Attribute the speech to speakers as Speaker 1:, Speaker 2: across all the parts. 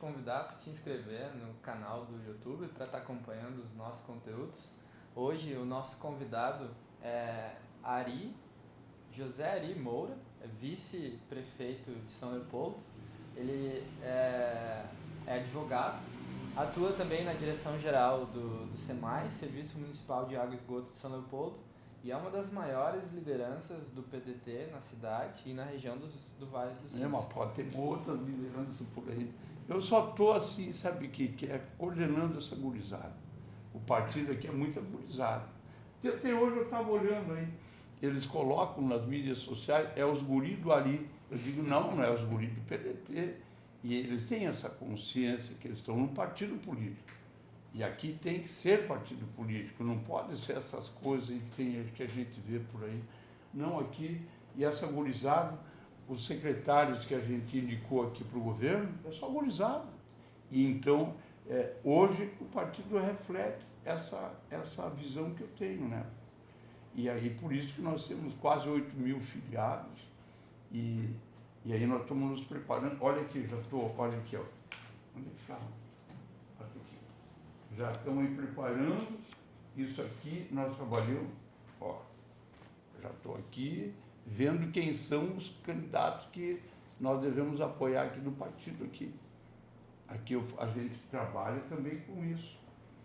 Speaker 1: convidar para te inscrever no canal do YouTube para estar acompanhando os nossos conteúdos. Hoje o nosso convidado é José Ari Moura, é vice-prefeito de São Leopoldo. Ele é advogado, atua também na direção-geral do SEMAI, Serviço Municipal de Água e Esgoto de São Leopoldo, e é uma das maiores lideranças do PDT na cidade e na região do Vale do Silício.
Speaker 2: Mas pode ter outras lideranças por aí. Eu só estou assim, sabe o que é coordenando essa gurizada. O partido aqui é muito gurizada. Até hoje eu estava olhando aí, eles colocam nas mídias sociais, é os guris do Ari. Eu digo, não é os guris do PDT. E eles têm essa consciência que eles estão num partido político. E aqui tem que ser partido político, não pode ser essas coisas que a gente vê por aí. Não aqui, e essa gurizada, os secretários que a gente indicou aqui para o governo, é só gurizada. E então, hoje o partido reflete essa visão que eu tenho, né? E aí, por isso que nós temos quase 8 mil filiados, e aí nós estamos nos preparando. Olha aqui, olha aqui, ó. Onde é que está? Já estamos aí preparando, isso aqui nós trabalhamos, ó, já estou aqui vendo quem são os candidatos que nós devemos apoiar aqui do partido aqui. Aqui a gente trabalha também com isso.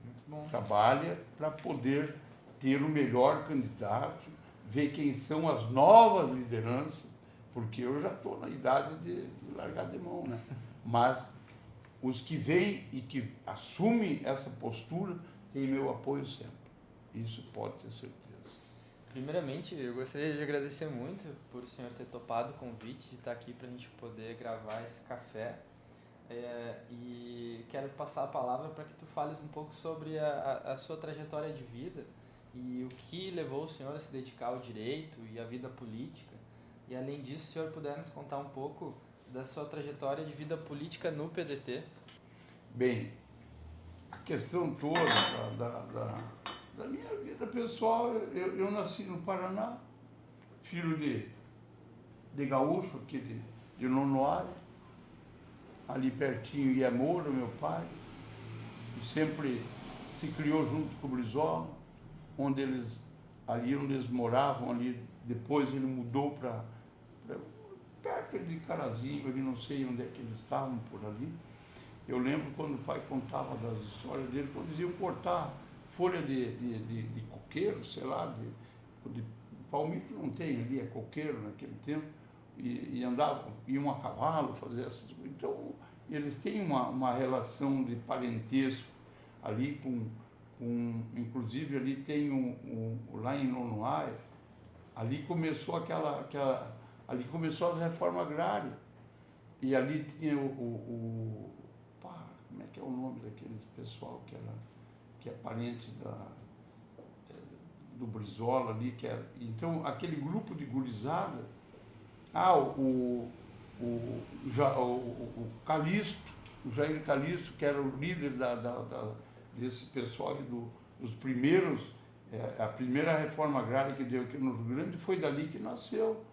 Speaker 1: Muito bom.
Speaker 2: Trabalha para poder ter o melhor candidato, ver quem são as novas lideranças, porque eu já estou na idade de largar de mão, né? Mas os que vêm e que assumem essa postura têm meu apoio sempre. Isso pode ter certeza.
Speaker 1: Primeiramente, eu gostaria de agradecer muito por o senhor ter topado o convite de estar aqui para a gente poder gravar esse café. E quero passar a palavra para que tu fales um pouco sobre a sua trajetória de vida e o que levou o senhor a se dedicar ao direito e à vida política. E além disso, se o senhor puder nos contar um pouco da sua trajetória de vida política no PDT.
Speaker 2: Bem, a questão toda da minha vida pessoal, eu nasci no Paraná, filho de gaúcho, aqui de Nonoara, ali pertinho ia Moura, meu pai, e sempre se criou junto com o Brizola, onde eles moravam, ali, depois ele mudou para perto de Carazinho, ali não sei onde é que eles estavam por ali. Eu lembro quando o pai contava das histórias dele, quando eles iam cortar folha de coqueiro, sei lá, de palmito não tem ali, é coqueiro naquele tempo, e iam a cavalo fazer essas coisas. Então, eles têm uma relação de parentesco ali inclusive ali tem lá em Nonoaia, ali começou ali começou a reforma agrária, e ali tinha como é que é o nome daquele pessoal que é parente do Brizola ali, então aquele grupo de gurizada, o Calixto, o Jair Calixto, que era o líder desse pessoal dos primeiros, a primeira reforma agrária que deu aqui no Rio Grande, foi dali que nasceu.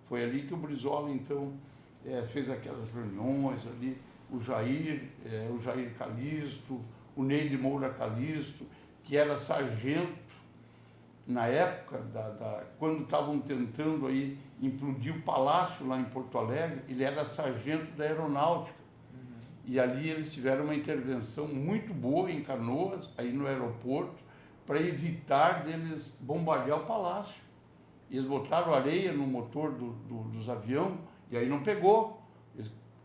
Speaker 2: Foi ali que o Brizola, então, fez aquelas reuniões ali, o Jair Calixto, o Ney de Moura Calixto, que era sargento na época, quando estavam tentando aí implodir o palácio lá em Porto Alegre, ele era sargento da aeronáutica. E ali eles tiveram uma intervenção muito boa em Canoas, aí no aeroporto, para evitar deles bombardear o palácio. Eles botaram areia no motor dos aviões e aí não pegou.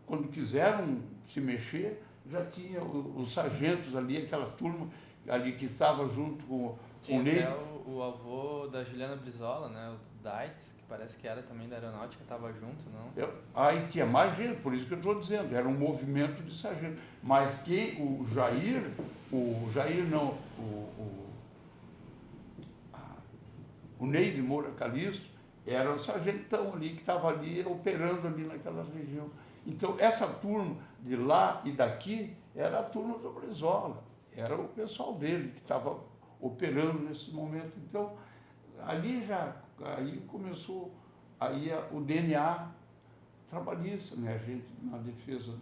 Speaker 2: Quando quiseram se mexer, já tinha os sargentos ali, aquela turma ali que estava junto com o Ney.
Speaker 1: Até o avô da Juliana Brizola, né, o Daitz, que parece que era também da aeronáutica, estava junto, não?
Speaker 2: Aí tinha mais gente, por isso que eu estou dizendo, era um movimento de sargento. Mas que o Ney de Moura Calixto era o sargentão ali, que estava ali operando ali naquela região. Então, essa turma de lá e daqui era a turma do Brizola, era o pessoal dele que estava operando nesse momento. Então, aí começou o DNA trabalhista, né? A gente na defesa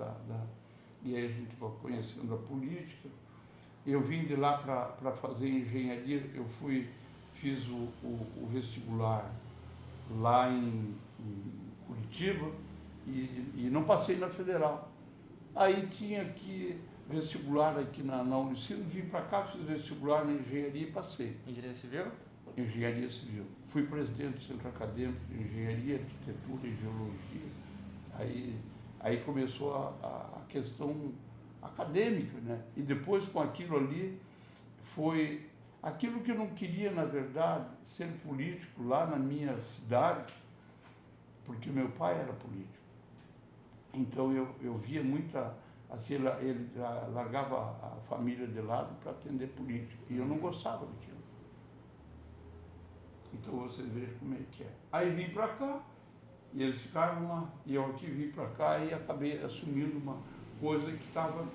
Speaker 2: e aí a gente vai conhecendo a política. Eu vim de lá para fazer engenharia, fiz o vestibular lá em Curitiba e não passei na Federal. Aí tinha aqui vestibular aqui na Unicino, vim para cá, fiz vestibular na engenharia e passei.
Speaker 1: Engenharia Civil?
Speaker 2: Engenharia Civil. Fui presidente do Centro Acadêmico de Engenharia, Arquitetura e Geologia. Aí começou a questão acadêmica, né? E depois com aquilo ali, foi aquilo que eu não queria, na verdade, ser político lá na minha cidade, porque meu pai era político. Então eu via muita, assim, ele largava a família de lado para atender política, e eu não gostava daquilo. Então vocês vejam como é que é. Aí vim para cá, e eles ficaram lá, e eu aqui vim para cá e acabei assumindo uma coisa que estava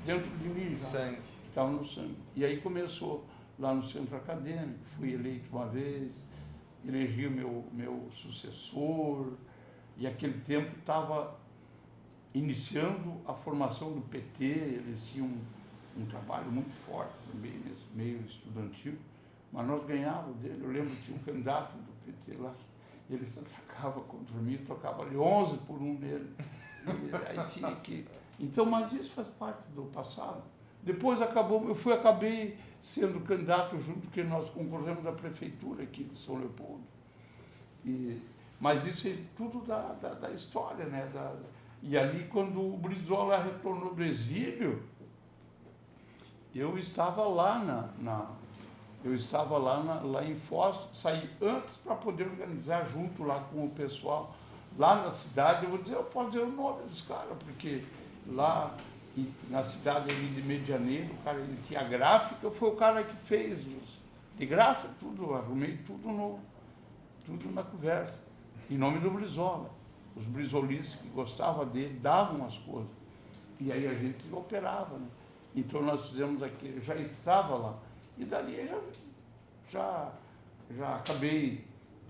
Speaker 2: dentro de mim,
Speaker 1: sangue.
Speaker 2: Que estava no sangue. E aí começou lá no Centro Acadêmico, fui eleito uma vez, elegi o meu sucessor, e aquele tempo estava iniciando a formação do PT, eles tinham um trabalho muito forte também nesse meio estudantil, mas nós ganhávamos dele. Eu lembro que tinha um candidato do PT lá, ele se atacava contra mim, tocava ali 11 por 1 nele. Aí tinha que... Então, mas isso faz parte do passado. Depois acabei sendo candidato junto, porque nós concorremos da prefeitura aqui de São Leopoldo. Mas isso é tudo da história, né? E ali, quando o Brizola retornou do exílio, eu estava lá lá em Foz, saí antes para poder organizar junto lá com o pessoal. Lá na cidade, eu posso dizer o nome dos caras, porque lá na cidade ali de Medianeiro, o cara, ele tinha gráfica, foi o cara que fez de graça tudo, arrumei tudo na conversa, em nome do Brizola. Os brizolistas que gostavam dele davam as coisas. E aí a gente operava, né? Então nós fizemos aqui, já estava lá. E dali já acabei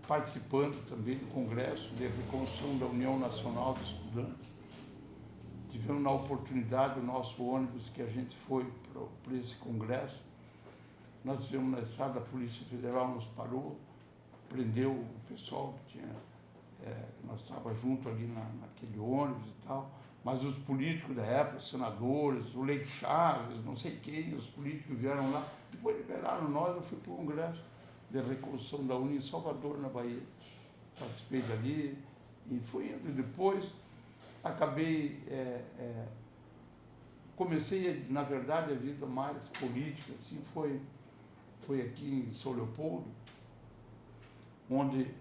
Speaker 2: participando também do Congresso de Reconstrução da União Nacional de Estudantes. Tivemos na oportunidade o nosso ônibus que a gente foi para esse congresso. Nós tivemos na estrada, a Polícia Federal nos parou, prendeu o pessoal que tinha... nós estávamos juntos ali naquele ônibus e tal, mas os políticos da época, senadores, o Leite Chaves, não sei quem, os políticos vieram lá, depois liberaram nós, eu fui para o Congresso de Reconstrução da União em Salvador, na Bahia. Participei dali e fui indo. Depois acabei, comecei, na verdade, a vida mais política, assim, foi aqui em São Leopoldo, onde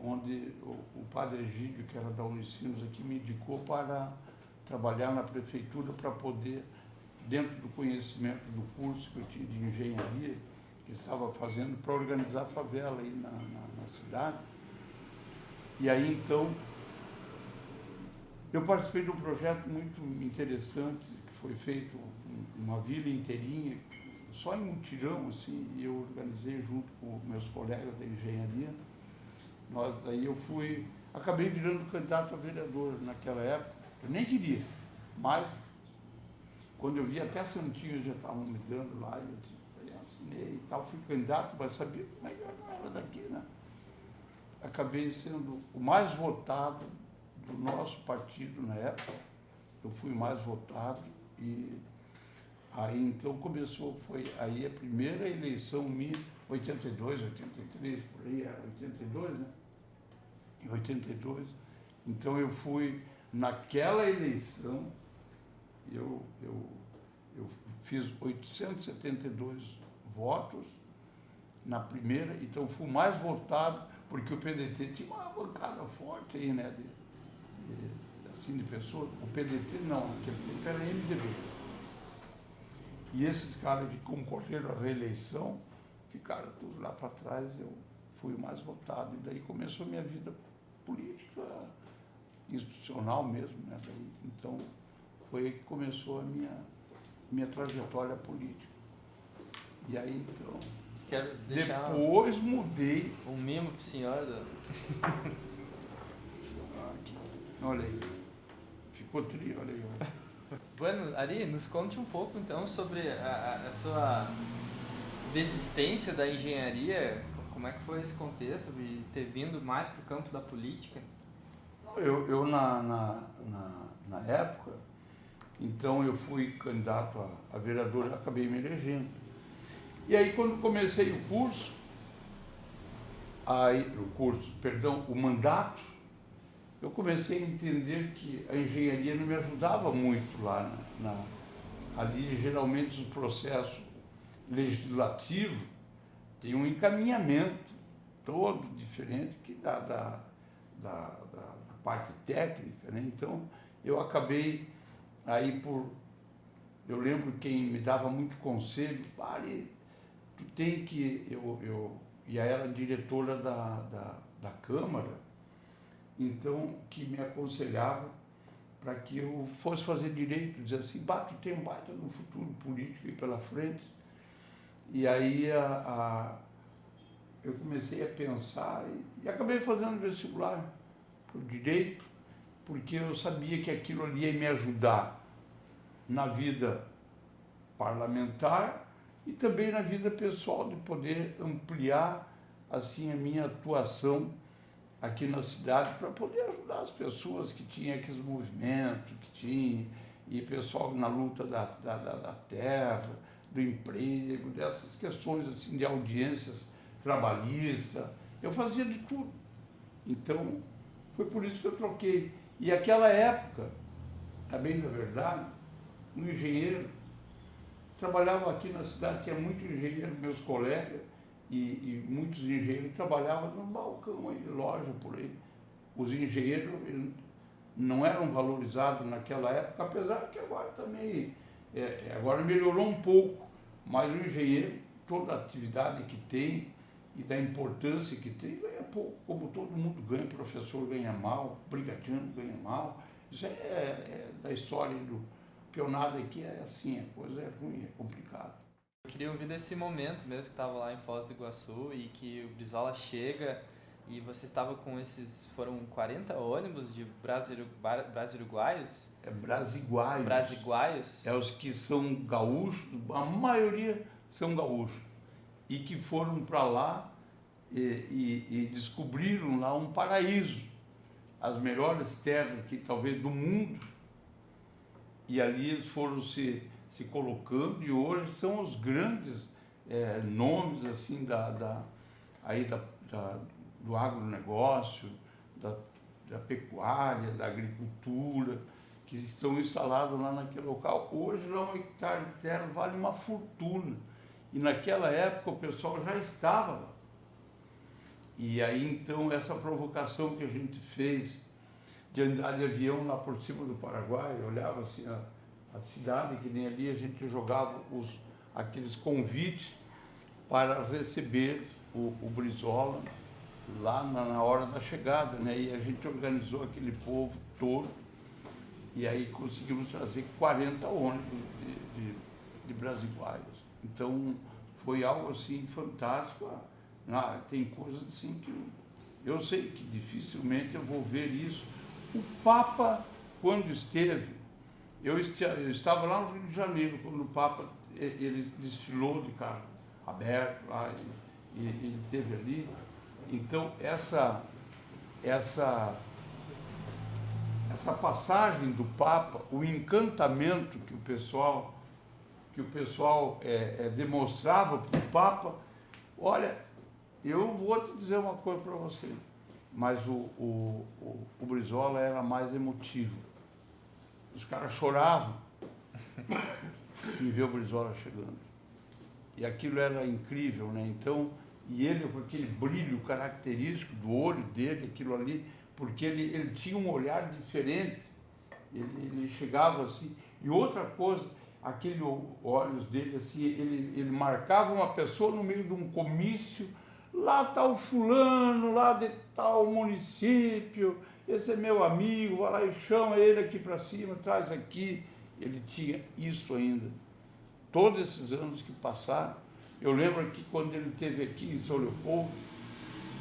Speaker 2: o padre Egídio, que era da Unicinos aqui, me indicou para trabalhar na prefeitura para poder, dentro do conhecimento do curso que eu tinha de engenharia, que estava fazendo, para organizar a favela aí na cidade. E aí, então, eu participei de um projeto muito interessante, que foi feito uma vila inteirinha, só em mutirão, assim, e eu organizei junto com meus colegas da engenharia. Daí eu acabei virando candidato a vereador naquela época, eu nem queria, mas quando eu vi até Santinhos já estavam me dando lá, eu assinei e tal, fui candidato, mas sabia como é que eu não era daqui, né? Acabei sendo o mais votado do nosso partido na época, eu fui o mais votado, e aí então começou, foi aí a primeira eleição minha, 82, 83, por aí, era 82, né? Em 82, então eu fui, naquela eleição, eu fiz 872 votos na primeira, então fui mais votado, porque o PDT tinha uma bancada forte aí, né, de pessoas. O PDT não, aquele tempo era MDB. E esses caras que concorreram à reeleição ficaram tudo lá para trás, eu fui o mais votado. E daí começou a minha vida política, institucional mesmo, né? Daí, então, foi aí que começou a minha trajetória política. E aí, então,
Speaker 1: quero deixar
Speaker 2: depois mudei.
Speaker 1: Um mimo para o senhor.
Speaker 2: Aqui, olha aí, ficou trio, olha aí.
Speaker 1: Bueno, Ari, nos conte um pouco então sobre a sua desistência da engenharia, como é que foi esse contexto de ter vindo mais para o campo da política?
Speaker 2: Eu na época, então eu fui candidato a vereador e acabei me elegendo. E aí quando comecei o mandato, eu comecei a entender que a engenharia não me ajudava muito lá ali geralmente os processos legislativos têm um encaminhamento todo diferente que da parte técnica, né? Então eu acabei aí eu lembro quem me dava muito conselho, pare, tu tem que, e aí era diretora da Câmara, então que me aconselhava para que eu fosse fazer direito, dizer assim, tu tem um baita no futuro político aí pela frente. E aí eu comecei a pensar e acabei fazendo vestibular para o direito, porque eu sabia que aquilo ali ia me ajudar na vida parlamentar e também na vida pessoal, de poder ampliar assim a minha atuação aqui na cidade para poder ajudar as pessoas que tinham aqueles movimentos, e pessoal na luta da terra, do emprego, dessas questões assim, de audiências trabalhistas. Eu fazia de tudo. Então, foi por isso que eu troquei. E aquela época, a bem da verdade, um engenheiro, trabalhava aqui na cidade, tinha muito engenheiro, meus colegas, e muitos engenheiros trabalhavam no balcão aí de loja por aí. Os engenheiros não eram valorizados naquela época, apesar que agora também, agora melhorou um pouco, mas o engenheiro, toda a atividade que tem e da importância que tem, ganha pouco, como todo mundo ganha, professor ganha mal, brigadiano ganha mal. Isso é da história do peonado aqui, é assim, a coisa é ruim, é complicado.
Speaker 1: Eu queria ouvir desse momento mesmo que estava lá em Foz do Iguaçu e que o Brizola chega e você estava com foram 40 ônibus de brasileiro-uruguaios?
Speaker 2: Brasiguaios.
Speaker 1: Brasiguaios.
Speaker 2: É os que são gaúchos, a maioria são gaúchos, e que foram para lá e descobriram lá um paraíso, as melhores terras que talvez do mundo, e ali eles foram se colocando e hoje são os grandes nomes assim do agronegócio, da pecuária, da agricultura, que estão instalados lá naquele local. Hoje lá 1 hectare de terra vale uma fortuna. E naquela época o pessoal já estava lá. E aí então essa provocação que a gente fez de andar de avião lá por cima do Paraguai, olhava assim a cidade, que nem ali a gente jogava aqueles convites para receber o Brizola lá na hora da chegada, né? E a gente organizou aquele povo todo e aí conseguimos trazer 40 ônibus de brasiguaios. Então foi algo assim fantástico. Tem coisas assim que eu sei que dificilmente eu vou ver isso. O Papa, quando esteve, eu estava lá no Rio de Janeiro, quando o Papa ele desfilou de carro aberto lá, e ele esteve ali. Então essa passagem do Papa, o encantamento que o pessoal demonstrava para o Papa, olha, eu vou te dizer uma coisa para você, mas o Brizola era mais emotivo. Os caras choravam em ver o Brizola chegando. E aquilo era incrível, né? Então, e ele com aquele brilho característico do olho dele, aquilo ali, porque ele tinha um olhar diferente. Ele chegava assim. E outra coisa, aqueles olhos dele assim, ele marcava uma pessoa no meio de um comício. Lá está o fulano, lá de tal município, esse é meu amigo, vai lá e chama ele aqui para cima, traz aqui. Ele tinha isso ainda. Todos esses anos que passaram, eu lembro que quando ele esteve aqui em São Leopoldo,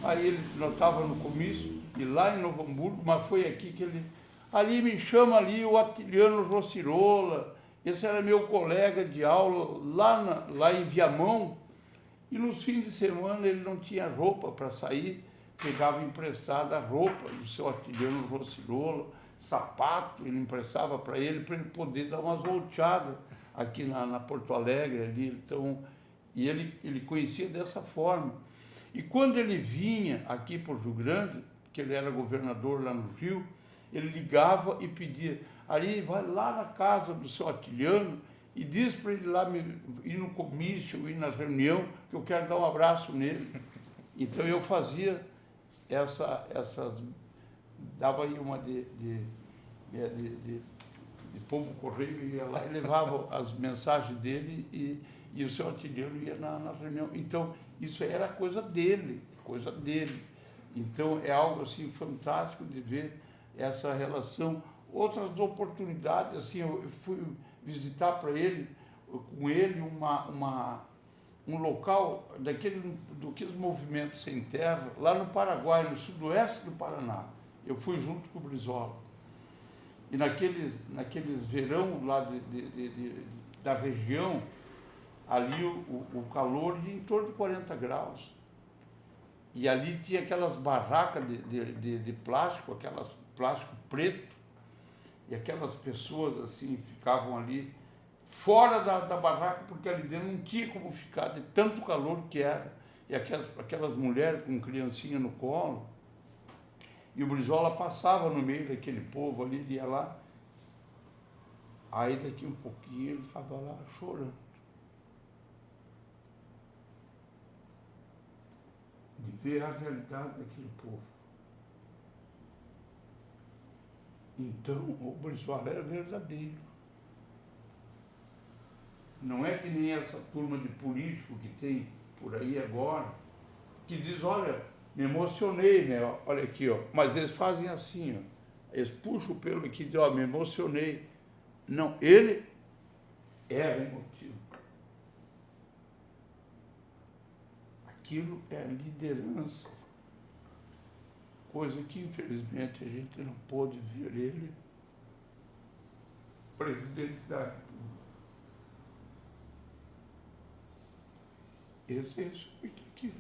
Speaker 2: aí nós estávamos no comício, e lá em Novo Hamburgo, mas foi aqui que ele Ali me chama ali o Atiliano Rossirola, esse era meu colega de aula lá em Viamão, e nos fins de semana ele não tinha roupa para sair, pegava emprestada a roupa do seu Atiliano Rossirola, sapato, ele emprestava para ele poder dar umas volteadas aqui na Porto Alegre ali. Então, e ele conhecia dessa forma. E quando ele vinha aqui para o Rio Grande, que ele era governador lá no Rio, ele ligava e pedia: Ari, vai lá na casa do seu Atiliano e diz para ele lá ir no comício, ir na reunião, que eu quero dar um abraço nele. Então eu fazia essas, dava aí uma de pombo correio, ia lá e levava as mensagens dele e o seu Atiliano ia na reunião. Então isso era coisa dele. Então é algo assim fantástico de ver essa relação. Outras oportunidades, assim, eu fui visitar com ele um local daqueles movimentos sem terra, lá no Paraguai, no sudoeste do Paraná. Eu fui junto com o Brizola. E naqueles verão lá da região, ali o calor de em torno de 40 graus. E ali tinha aquelas barracas de plástico, plástico preto, e aquelas pessoas assim ficavam ali fora da barraca, porque ali dentro não tinha como ficar, de tanto calor que era. E aquelas mulheres com criancinha no colo, e o Brizola passava no meio daquele povo ali, ele ia lá, aí daqui um pouquinho ele estava lá chorando. De ver a realidade daquele povo. Então, o Brizola era verdadeiro. Não é que nem essa turma de político que tem por aí agora, que diz: olha, me emocionei, né? Olha aqui, ó. Mas eles fazem assim, ó. Eles puxam o pelo aqui e dizem: ó, me emocionei. Não, ele era emotivo. Aquilo é liderança. Coisa que, infelizmente, a gente não pôde ver ele presidente da República. Esse é isso aqui.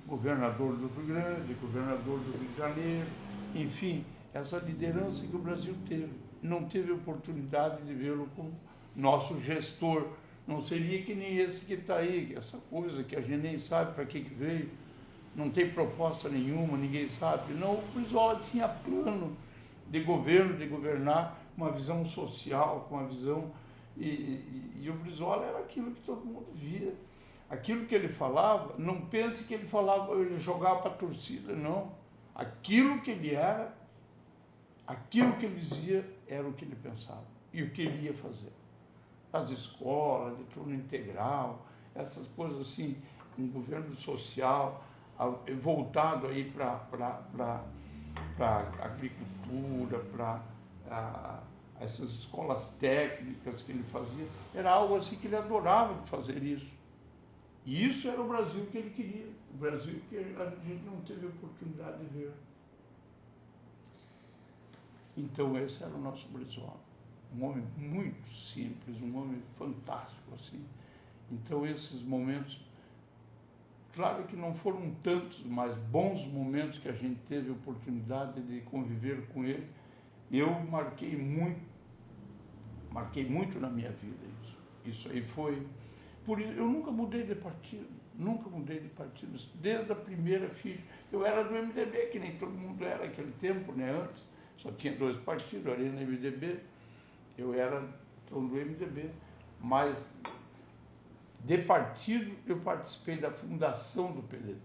Speaker 2: Governador do Rio Grande, governador do Rio de Janeiro, enfim, essa liderança que o Brasil teve. Não teve oportunidade de vê-lo como nosso gestor. Não seria que nem esse que está aí, essa coisa que a gente nem sabe para que veio, não tem proposta nenhuma, ninguém sabe. Não, o Brizola tinha plano de governo, de governar, uma visão social, com uma visão... E o Brizola era aquilo que todo mundo via. Aquilo que ele falava, não pense que ele falava, ele jogava para a torcida, não. Aquilo que ele era, aquilo que ele dizia, era o que ele pensava e o que ele ia fazer. As escolas, de turno integral, essas coisas assim, um governo social voltado aí para a agricultura, para essas escolas técnicas que ele fazia, era algo assim que ele adorava de fazer isso. E isso era o Brasil que ele queria, o Brasil que a gente não teve oportunidade de ver. Então esse era o nosso Brizola, um homem muito simples, um homem fantástico assim. Então esses momentos, claro que não foram tantos, mas bons momentos que a gente teve a oportunidade de conviver com ele, eu marquei muito na minha vida isso. Isso aí foi... Por isso, eu nunca mudei de partido, desde a primeira ficha. Eu era do MDB, que nem todo mundo era naquele tempo, né? Antes, só tinha 2 partidos, eu era no MDB, eu era do MDB. Mas, de partido, eu participei da fundação do PDT.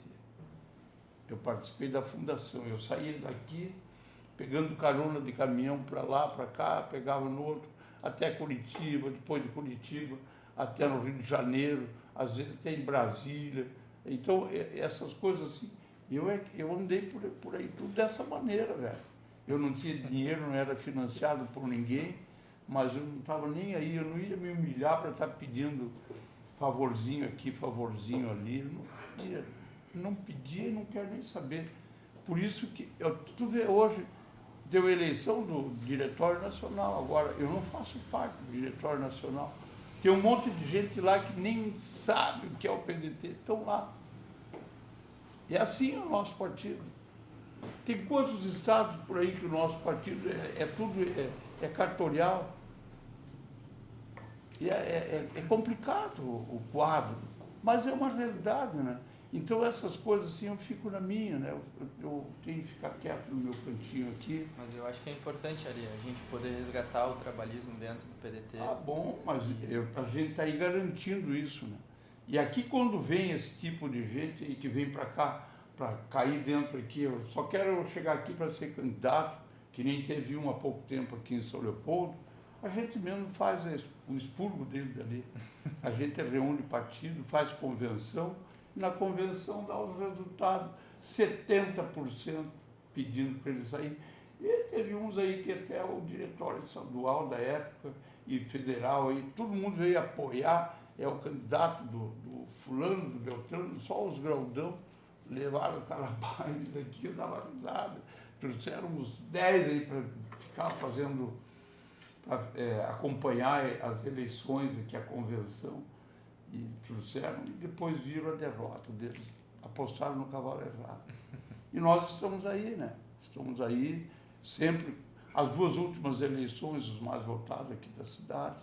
Speaker 2: Eu participei da fundação, eu saía daqui, pegando carona de caminhão para lá, para cá, pegava no outro, até Curitiba, depois de Curitiba, até no Rio de Janeiro, às vezes até em Brasília. Então, essas coisas assim, eu andei por aí tudo dessa maneira, velho. Eu não tinha dinheiro, não era financiado por ninguém, mas eu não estava nem aí, eu não ia me humilhar para estar pedindo favorzinho aqui, favorzinho ali, não pedia e não quero nem saber. Por isso que, tu vê hoje, deu eleição do Diretório Nacional. Agora, eu não faço parte do Diretório Nacional. Tem um monte de gente lá que nem sabe o que é o PDT, estão lá. E assim é o nosso partido. Tem quantos estados por aí que o nosso partido é cartorial? E é complicado o quadro, mas é uma realidade, né? Então essas coisas assim eu fico na minha, né? Eu tenho que ficar quieto no meu cantinho aqui.
Speaker 1: Mas eu acho que é importante ali a gente poder resgatar o trabalhismo dentro do PDT.
Speaker 2: Ah, bom, mas a gente está aí garantindo isso, né? E aqui quando vem esse tipo de gente aí que vem para cá, para cair dentro aqui, eu só quero chegar aqui para ser candidato, que nem teve um há pouco tempo aqui em São Leopoldo, a gente mesmo faz o expurgo dele dali. A gente reúne partido, faz convenção, e na convenção dá os resultados, 70% pedindo para ele sair. E teve uns aí que até o diretório estadual da época e federal, aí, todo mundo veio apoiar, é o candidato do fulano, do Beltrano, só os graudão levaram o calabaile daqui, eu dava risada. Trouxeram uns 10 aí para ficar fazendo, acompanhar as eleições aqui, a convenção, e trouxeram, e depois viram a derrota deles, apostaram no cavalo errado. E nós estamos aí, né? Estamos aí, sempre, as duas últimas eleições, os mais votados aqui da cidade.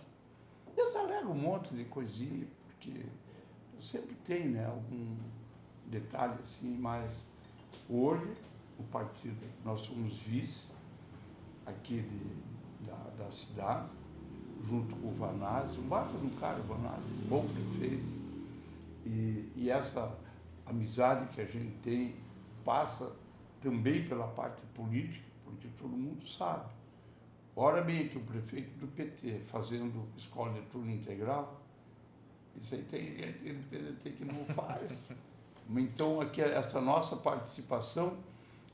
Speaker 2: Eles alegam um monte de coisinha, porque sempre tem, né, algum detalhe assim, mas hoje o partido, nós somos vice aqui da cidade, junto com o Vanazzi, um baita de um cara, o Vanazzi, um bom prefeito, e essa amizade que a gente tem passa também pela parte política, porque todo mundo sabe. Ora bem que o prefeito do PT fazendo escola de turno integral, isso aí tem gente do PDT que não faz. Então, aqui, essa nossa participação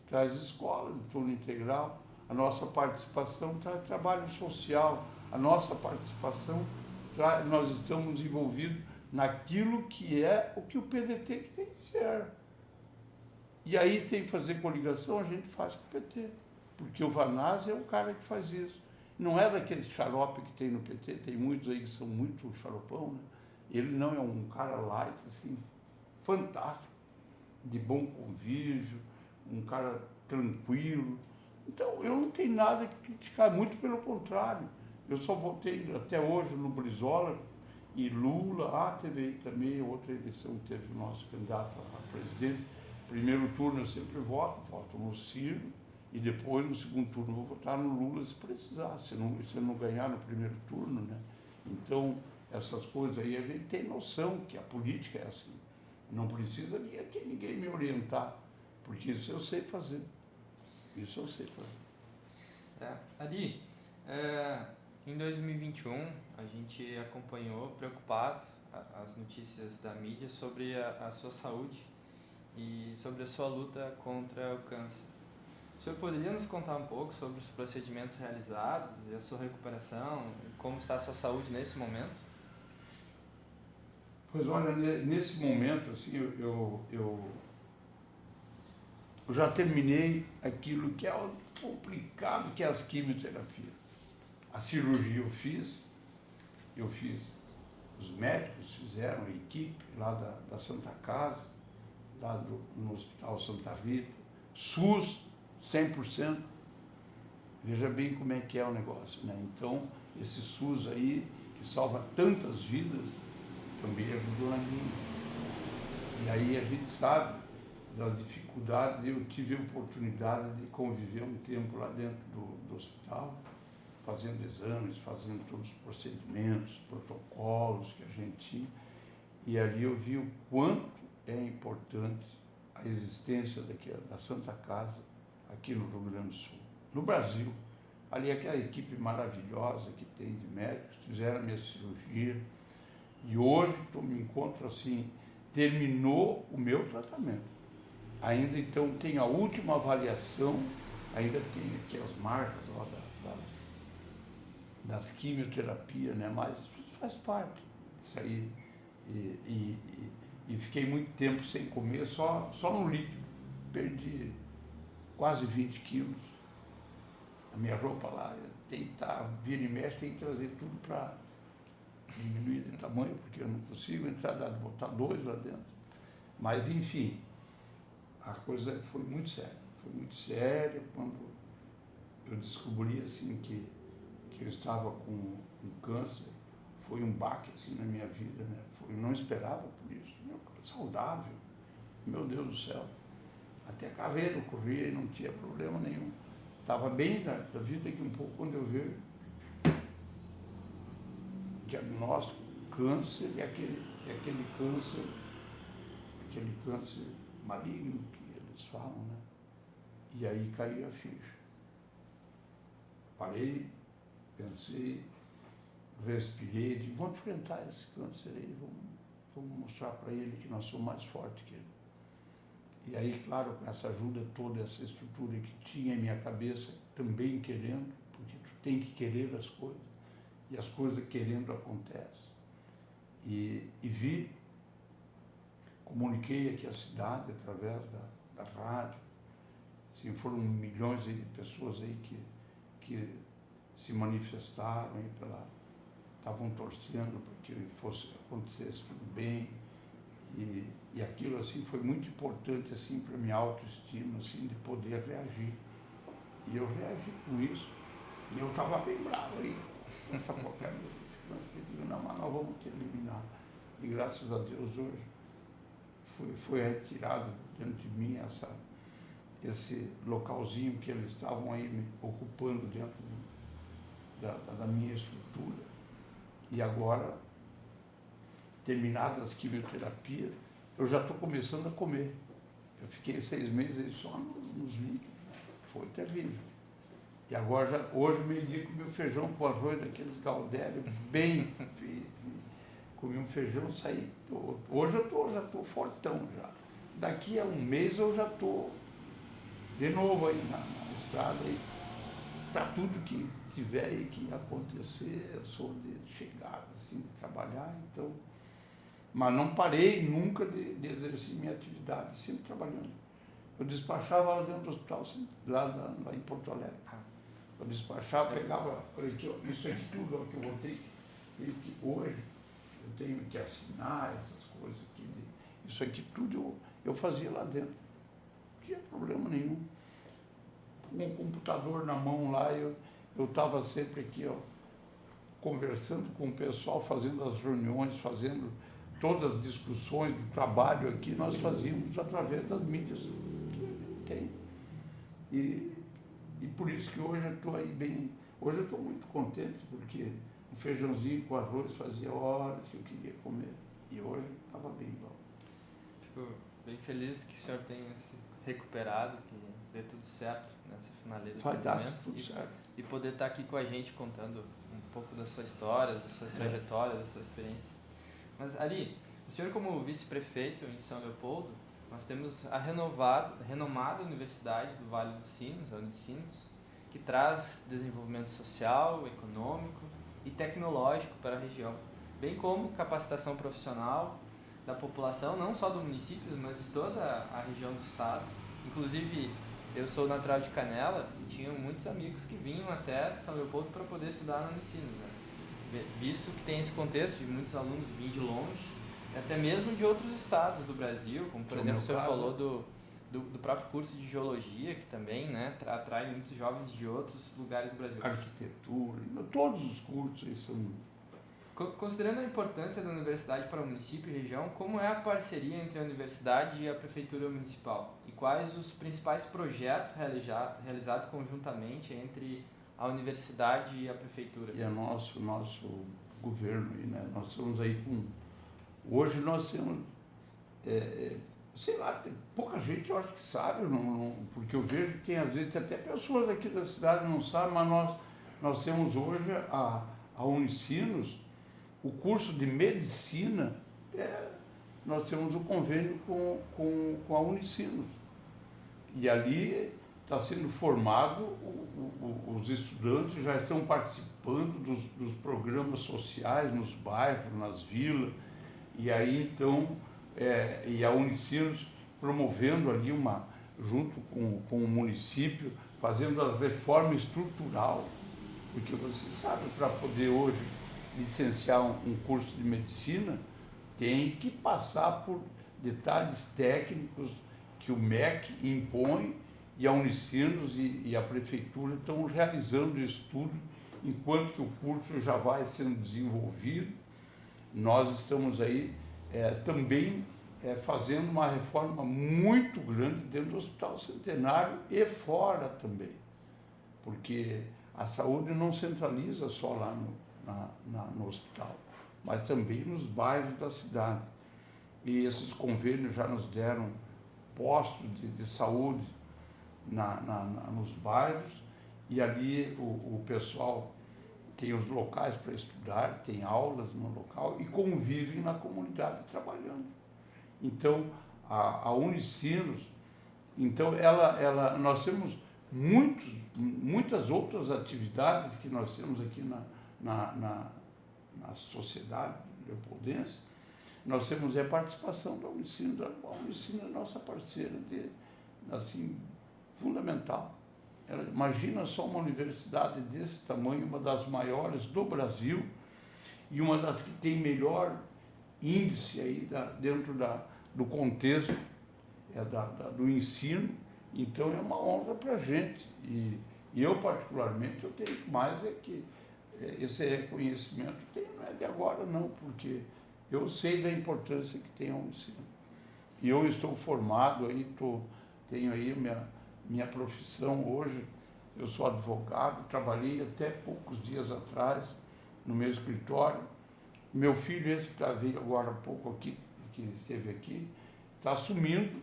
Speaker 2: traz escola de turno integral, a nossa participação traz trabalho social, a nossa participação, nós estamos envolvidos naquilo que é o que o PDT que tem que ser. E aí tem que fazer coligação, a gente faz com o PT, porque o Vanazzi é o cara que faz isso. Não é daqueles xarope que tem no PT, tem muitos aí que são muito xaropão, né? Ele não é um cara light, assim, fantástico, de bom convívio, um cara tranquilo. Então, eu não tenho nada que criticar, muito pelo contrário. Eu só votei até hoje no Brizola e Lula. Teve aí também outra eleição que teve o nosso candidato a presidente. Primeiro turno eu sempre voto no Ciro, e depois no segundo turno vou votar no Lula se precisar, se eu não ganhar no primeiro turno, né? Então, essas coisas aí a gente tem noção que a política é assim. Não precisa vir aqui ninguém me orientar, porque isso eu sei fazer. Isso eu sei fazer.
Speaker 1: Ari, em 2021 a gente acompanhou, preocupado, as notícias da mídia sobre a sua saúde e sobre a sua luta contra o câncer. O senhor poderia nos contar um pouco sobre os procedimentos realizados e a sua recuperação, como está a sua saúde nesse momento?
Speaker 2: Pois olha, nesse momento, assim, eu já terminei aquilo que é o complicado, que é as quimioterapias. A cirurgia eu fiz, os médicos fizeram, a equipe lá da Santa Casa, lá no Hospital Santa Rita, SUS, 100%. Veja bem como é que é o negócio, né? Então, esse SUS aí, que salva tantas vidas, também ajudou na minha. E aí a gente sabe das dificuldades, eu tive a oportunidade de conviver um tempo lá dentro do hospital, fazendo exames, fazendo todos os procedimentos, protocolos que a gente tinha, e ali eu vi o quanto é importante a existência da Santa Casa aqui no Rio Grande do Sul, no Brasil. Ali aquela equipe maravilhosa que tem de médicos, fizeram a minha cirurgia, e hoje me encontro assim, terminou o meu tratamento. Ainda então tem a última avaliação, ainda tem aqui as marcas ó, das quimioterapias, né? Mas isso faz parte disso aí. E fiquei muito tempo sem comer, só no líquido. Perdi quase 20 quilos. a minha roupa lá, tem que estar, vira e mexe, tem que trazer tudo para diminuir de tamanho, porque eu não consigo entrar, botar 2 lá dentro. Mas, enfim, a coisa foi muito séria. Foi muito séria quando eu descobri assim, que eu estava com um câncer. Foi um baque assim, na minha vida, né? Eu não esperava por isso. Eu saudável, meu Deus do céu. Até carreira eu corria e não tinha problema nenhum. Estava bem da vida aqui um pouco quando eu vejo diagnóstico, câncer, e aquele câncer maligno que eles falam, né? E aí caiu a ficha. Parei, pensei, respirei, disse, vamos enfrentar esse câncer aí, vamos mostrar para ele que nós somos mais fortes que ele. E aí, claro, com essa ajuda toda, essa estrutura que tinha em minha cabeça, também querendo, porque tu tem que querer as coisas, e as coisas querendo acontecem. E vi, comuniquei aqui a cidade através da rádio, assim, foram milhões de pessoas aí que se manifestaram aí estavam torcendo para que acontecesse tudo bem. E aquilo assim foi muito importante assim para minha autoestima, assim, de poder reagir. E eu reagi com isso. E eu estava bem bravo aí, essa porcaria desse câncer. Eu digo, não, mas nós vamos te eliminar. E graças a Deus hoje foi retirado dentro de mim esse localzinho que eles estavam aí me ocupando dentro da minha estrutura. E agora, terminadas as quimioterapias, eu já estou começando a comer. Eu fiquei 6 meses aí só nos líquidos, né? Foi terrível. E agora, hoje, meio-dia, comi um feijão com arroz daqueles Galdério, bem feito. Comi um feijão, saí. Hoje eu já estou fortão já. Daqui a 1 mês eu já estou de novo aí na estrada, para tudo que tiver e que acontecer. Eu sou de chegada, assim, de trabalhar, então. Mas não parei nunca de exercer minha atividade, sempre trabalhando. Eu despachava lá dentro do hospital, lá em Porto Alegre. Eu despachava, pegava, falei, isso aqui tudo ó, que eu vou ter que hoje eu tenho que assinar essas coisas aqui. Isso aqui tudo eu fazia lá dentro. Não tinha problema nenhum. Com um computador na mão lá, eu estava sempre aqui, ó, conversando com o pessoal, fazendo as reuniões, fazendo todas as discussões do trabalho aqui, nós fazíamos através das mídias que tem. E por isso que hoje eu estou aí bem. Hoje eu estou muito contente, porque um feijãozinho com arroz fazia horas que eu queria comer. E hoje estava bem bom.
Speaker 1: Fico bem feliz que o senhor tenha se recuperado, que dê tudo certo nessa finaleira.
Speaker 2: Vai dar tudo certo.
Speaker 1: E poder estar aqui com a gente contando um pouco da sua história, da sua trajetória, da sua experiência. Mas, Ari, o senhor como vice-prefeito em São Leopoldo, nós temos a renomada Universidade do Vale dos Sinos, a Unicinos, que traz desenvolvimento social, econômico e tecnológico para a região, bem como capacitação profissional da população, não só do município, mas de toda a região do estado. Inclusive, eu sou natural de Canela e tinha muitos amigos que vinham até São Leopoldo para poder estudar na Unicinos, né? Visto que tem esse contexto de muitos alunos virem de longe, até mesmo de outros estados do Brasil, como por exemplo o senhor falou do próprio curso de geologia, que também, né, atrai muitos jovens de outros lugares do Brasil.
Speaker 2: Arquitetura, todos os cursos são.
Speaker 1: Considerando a importância da universidade para o município e região, como é a parceria entre a universidade e a prefeitura municipal? E quais os principais projetos realizados conjuntamente entre a universidade e a prefeitura?
Speaker 2: E o nosso governo, né? Nós estamos aí com. Hoje nós temos, sei lá, tem pouca gente eu acho que sabe, porque eu vejo que tem às vezes até pessoas aqui da cidade não sabem, mas nós temos hoje a Unicinos, o curso de medicina, nós temos um convênio com a Unicinos. E ali está sendo formado, os estudantes já estão participando dos programas sociais nos bairros, nas vilas. E aí, então, e a Unicinos promovendo ali junto com o município, fazendo a reforma estrutural, porque você sabe, para poder hoje licenciar um curso de medicina, tem que passar por detalhes técnicos que o MEC impõe e a Unicinos e a Prefeitura estão realizando o estudo, enquanto que o curso já vai sendo desenvolvido. Nós estamos aí também fazendo uma reforma muito grande dentro do Hospital Centenário e fora também, porque a saúde não centraliza só lá no hospital, mas também nos bairros da cidade. E esses convênios já nos deram postos de saúde nos bairros, e ali o pessoal tem os locais para estudar, tem aulas no local e convivem na comunidade trabalhando. Então, a Unicinos, então nós temos muitas outras atividades que nós temos aqui na sociedade leopoldense. Nós temos a participação da Unicinos. A Unicinos é nossa parceira assim, fundamental. Imagina só uma universidade desse tamanho, uma das maiores do Brasil e uma das que tem melhor índice aí dentro do contexto do ensino. Então é uma honra para a gente. E eu, particularmente, eu tenho mais que esse reconhecimento não é de agora, não, porque eu sei da importância que tem o ensino. E eu estou formado aí, tenho aí minha profissão hoje. Eu sou advogado, trabalhei até poucos dias atrás no meu escritório. Meu filho, esse que veio agora há pouco aqui, que esteve aqui, está assumindo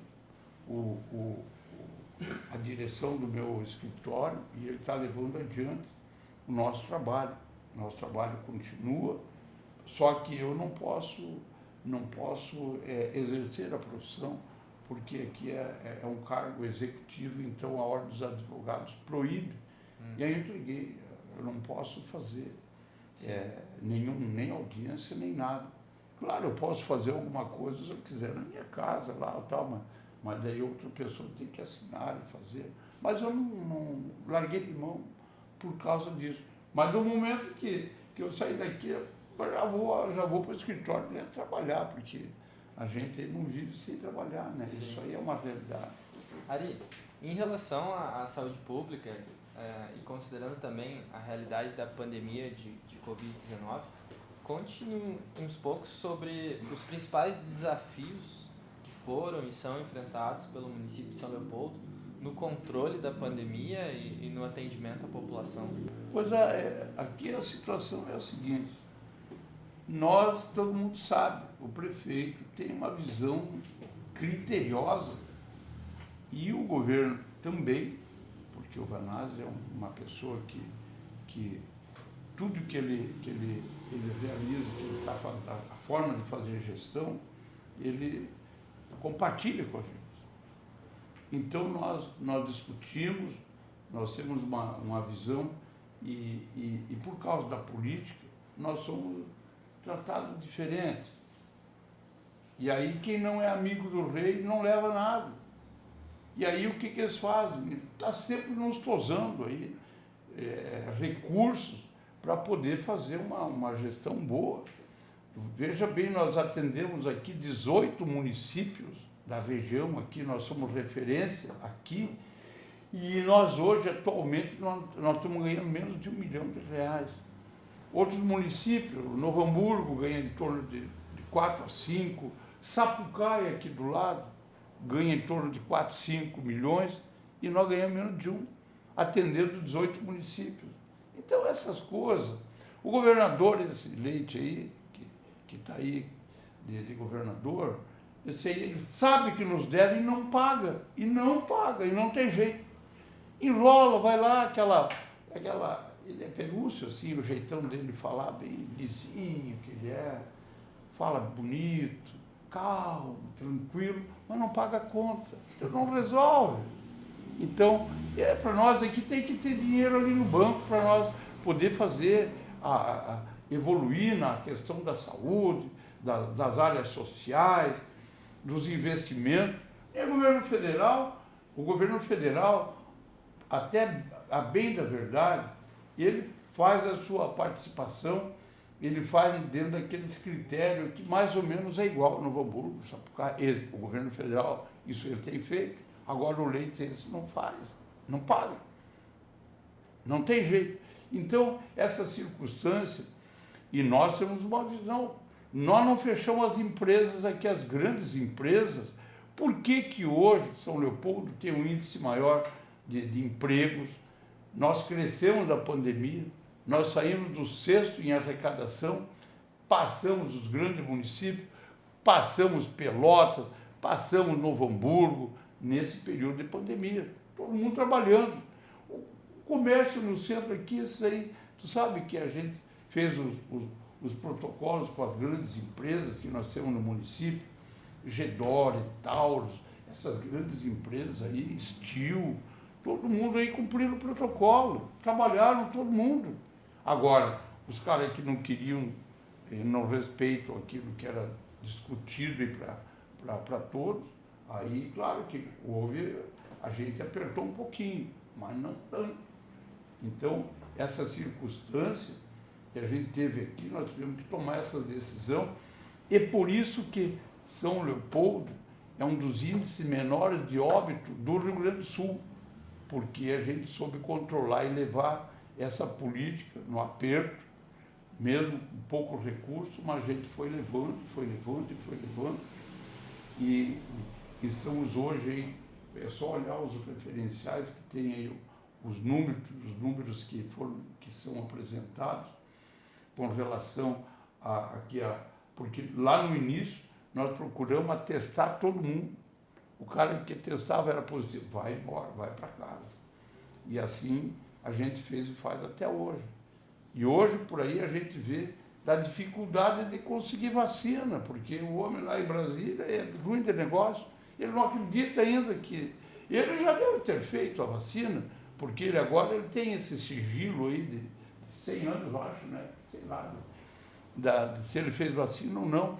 Speaker 2: a direção do meu escritório e ele está levando adiante o nosso trabalho. Nosso trabalho continua, só que eu não posso exercer a profissão, porque aqui é um cargo executivo, então a Ordem dos Advogados proíbe. E aí eu entreguei, eu não posso fazer nem audiência, nem nada. Claro, eu posso fazer alguma coisa se eu quiser na minha casa, lá tal, mas daí outra pessoa tem que assinar e fazer. Mas eu não larguei de mão por causa disso. Mas do momento que eu sair daqui, eu já vou para o escritório trabalhar, porque a gente não vive sem trabalhar, né? Sim. Isso aí é uma realidade.
Speaker 1: Ari, em relação à saúde pública, e considerando também a realidade da pandemia de Covid-19, conte uns poucos sobre os principais desafios que foram e são enfrentados pelo município de São Leopoldo no controle da pandemia e no atendimento à população.
Speaker 2: Pois aqui a situação é a seguinte: todo mundo sabe, o prefeito tem uma visão criteriosa e o governo também, porque o Vanazzi é uma pessoa que tudo que ele realiza, que ele a forma de fazer gestão, ele compartilha com a gente. Então nós discutimos, nós temos uma visão e por causa da política nós somos tratados diferentes. E aí quem não é amigo do rei não leva nada. E aí o que eles fazem? Está sempre nos tosando aí recursos para poder fazer uma gestão boa. Veja bem, nós atendemos aqui 18 municípios da região, aqui nós somos referência aqui, e nós hoje, atualmente, nós estamos ganhando menos de R$1 milhão. Outros municípios, Novo Hamburgo ganha em torno de 4 a 5, Sapucaia, aqui do lado, ganha em torno de 4, 5 milhões, e nós ganhamos menos de 1, atendendo 18 municípios. Então, essas coisas, o governador, esse Leite aí, que está aí de governador, esse aí, ele sabe que nos deve e não paga, e não tem jeito. Enrola, vai lá, ele é pelúcio, assim, o jeitão dele falar bem lisinho que ele fala bonito, calmo, tranquilo, mas não paga a conta, então não resolve. Então, para nós aqui tem que ter dinheiro ali no banco para nós poder fazer, evoluir na questão da saúde, das áreas sociais, dos investimentos. E o governo federal até a bem da verdade, ele faz a sua participação, ele faz dentro daqueles critérios que mais ou menos é igual no Novo Hamburgo, Sapucaí, o governo federal, isso ele tem feito, agora o Leite esse não faz, não paga, não tem jeito. Então, essa circunstância, e nós temos uma visão, nós não fechamos as empresas aqui, as grandes empresas. Por que que hoje São Leopoldo tem um índice maior de empregos? Nós crescemos da pandemia, nós saímos do sexto em arrecadação, passamos os grandes municípios, passamos Pelotas, passamos Novo Hamburgo, nesse período de pandemia. Todo mundo trabalhando. O comércio no centro aqui, isso aí, tu sabe que a gente fez os protocolos com as grandes empresas que nós temos no município, Gedore, Taurus, essas grandes empresas aí, Steel, todo mundo aí cumprindo o protocolo, trabalharam todo mundo. Agora, os caras que não queriam, não respeitam aquilo que era discutido para todos, aí, claro que houve, a gente apertou um pouquinho, mas não tanto. Então, essa circunstância que a gente teve aqui, nós tivemos que tomar essa decisão, e por isso que São Leopoldo é um dos índices menores de óbito do Rio Grande do Sul, porque a gente soube controlar e levar essa política no aperto, mesmo com pouco recurso, mas a gente foi levando, e estamos hoje aí, é só olhar os referenciais que tem aí, os números que são apresentados com relação porque lá no início nós procuramos atestar todo mundo. O cara que testava era positivo, vai embora, vai para casa. E assim a gente fez e faz até hoje. E hoje por aí a gente vê da dificuldade de conseguir vacina, porque o homem lá em Brasília é ruim de negócio, ele não acredita ainda que... Ele já deve ter feito a vacina, porque ele tem esse sigilo aí de 100 anos, eu acho, né? Sei lá, se ele fez vacina ou não.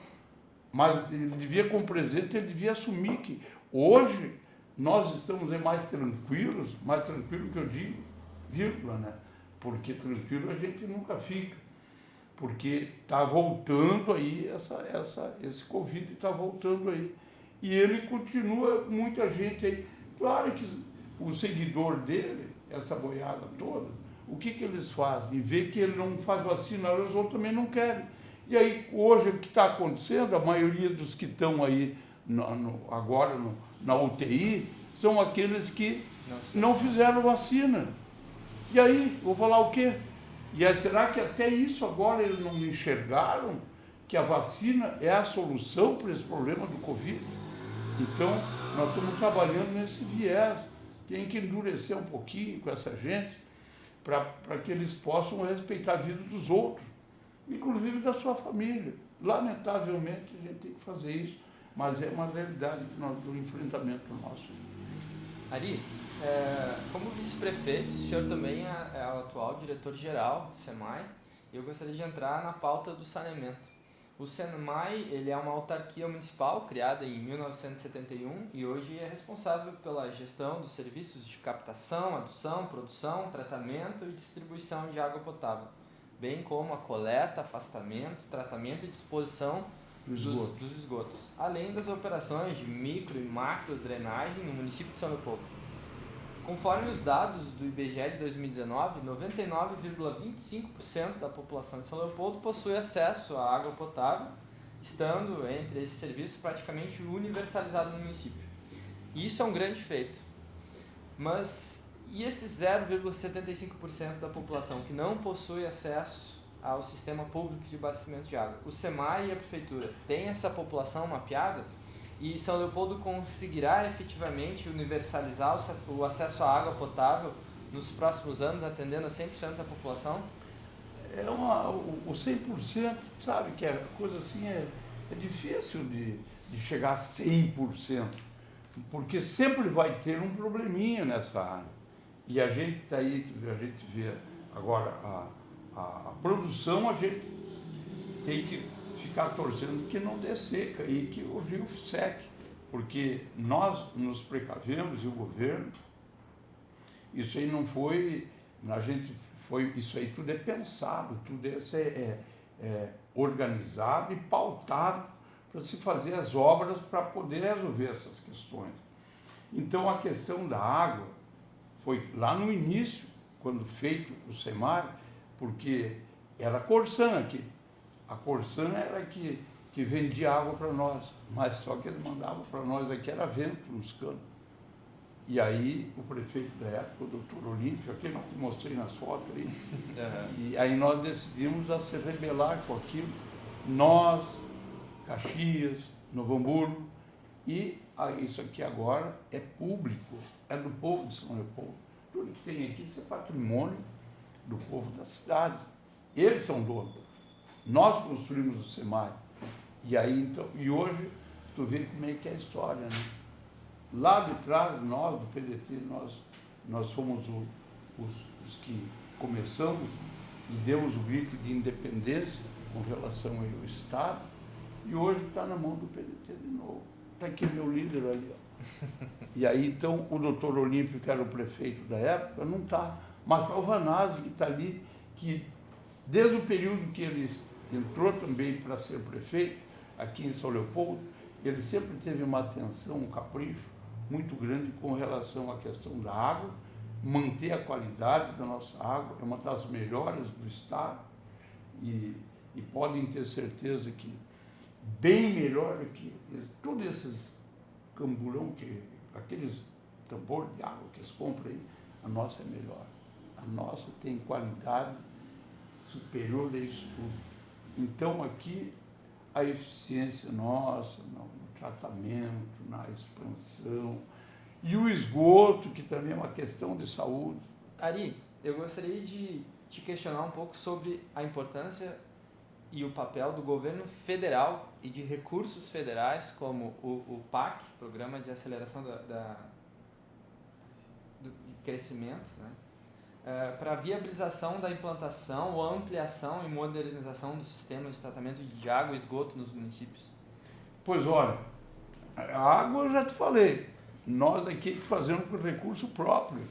Speaker 2: Mas ele devia, como presidente, ele devia assumir que hoje nós estamos mais tranquilos que eu digo, vírgula, né? Porque tranquilo a gente nunca fica, porque está voltando aí, esse Covid está voltando aí. E ele continua, muita gente aí, claro que o seguidor dele, essa boiada toda, o que eles fazem? Vê que ele não faz vacina, os outros também não querem. E aí, hoje, o que está acontecendo, a maioria dos que estão aí agora na UTI, são aqueles que não fizeram vacina. E aí, vou falar o quê? E aí, será que até isso agora eles não enxergaram que a vacina é a solução para esse problema do Covid? Então, nós estamos trabalhando nesse viés. Tem que endurecer um pouquinho com essa gente para que eles possam respeitar a vida dos outros, inclusive da sua família. Lamentavelmente, a gente tem que fazer isso, mas é uma realidade do enfrentamento nosso.
Speaker 1: Ari, como vice-prefeito, o senhor também é o atual diretor-geral do SEMAI, e eu gostaria de entrar na pauta do saneamento. O SEMAI, ele é uma autarquia municipal criada em 1971 e hoje é responsável pela gestão dos serviços de captação, adução, produção, tratamento e distribuição de água potável, bem como a coleta, afastamento, tratamento e disposição dos esgotos, além das operações de micro e macro drenagem no município de São Leopoldo. Conforme os dados do IBGE de 2019, 99,25% da população de São Leopoldo possui acesso à água potável, estando entre esses serviços praticamente universalizado no município. E isso é um grande feito. Mas e esses 0,75% da população que não possui acesso ao sistema público de abastecimento de água? O SEMAI e a Prefeitura têm essa população mapeada? E São Leopoldo conseguirá efetivamente universalizar o acesso à água potável nos próximos anos, atendendo a 100% da população?
Speaker 2: O 100%, sabe que a coisa assim é difícil de chegar a 100%, porque sempre vai ter um probleminha nessa área. E a gente está aí, a gente vê agora a produção, a gente tem que ficar torcendo que não dê seca e que o rio seque, porque nós nos precavemos e o governo Isso aí não foi, a gente foi, isso aí tudo é pensado, tudo isso é organizado e pautado para se fazer as obras para poder resolver essas questões. Então a questão da água foi lá no início, quando feito o SEMAR, porque era a Corsã aqui. A Corsã era que vendia água para nós, mas só que eles mandavam para nós aqui era vento nos canos. E aí o prefeito da época, o doutor Olímpio, aquele que te mostrei nas fotos aí, e aí nós decidimos a se rebelar com aquilo. Nós, Caxias, Novo Hamburgo, e isso aqui agora é público, é do povo de São Leopoldo. Tudo que tem aqui, isso é patrimônio do povo da cidade. Eles são donos. Nós construímos o SEMAI. E aí, então, e hoje, tu vê como é que é a história, né? Lá de trás, nós, do PDT, nós fomos os que começamos e demos o grito de independência com relação ao Estado, e hoje está na mão do PDT de novo. Está aqui meu líder ali, ó. E aí, então, o doutor Olímpio, que era o prefeito da época, não está. Mas está o Vanazzi, que está ali, que desde o período que ele entrou também para ser prefeito, aqui em São Leopoldo, ele sempre teve uma atenção, um capricho muito grande com relação à questão da água, manter a qualidade da nossa água, é uma das melhores do estado, e podem ter certeza que bem melhor do que todos esses camburão, aqueles tambor de água que eles compram aí, a nossa é melhor. A nossa tem qualidade superior a isso tudo. Então aqui a eficiência nossa no tratamento, na expansão, e o esgoto, que também é uma questão de saúde.
Speaker 1: Ari, eu gostaria de te questionar um pouco sobre a importância e o papel do governo federal e de recursos federais, como o PAC, Programa de Aceleração do Crescimento, né? Para a viabilização da implantação ou ampliação e modernização dos sistemas de tratamento de água e esgoto nos municípios.
Speaker 2: Pois olha, a água eu já te falei, nós aqui fazemos com recurso próprio.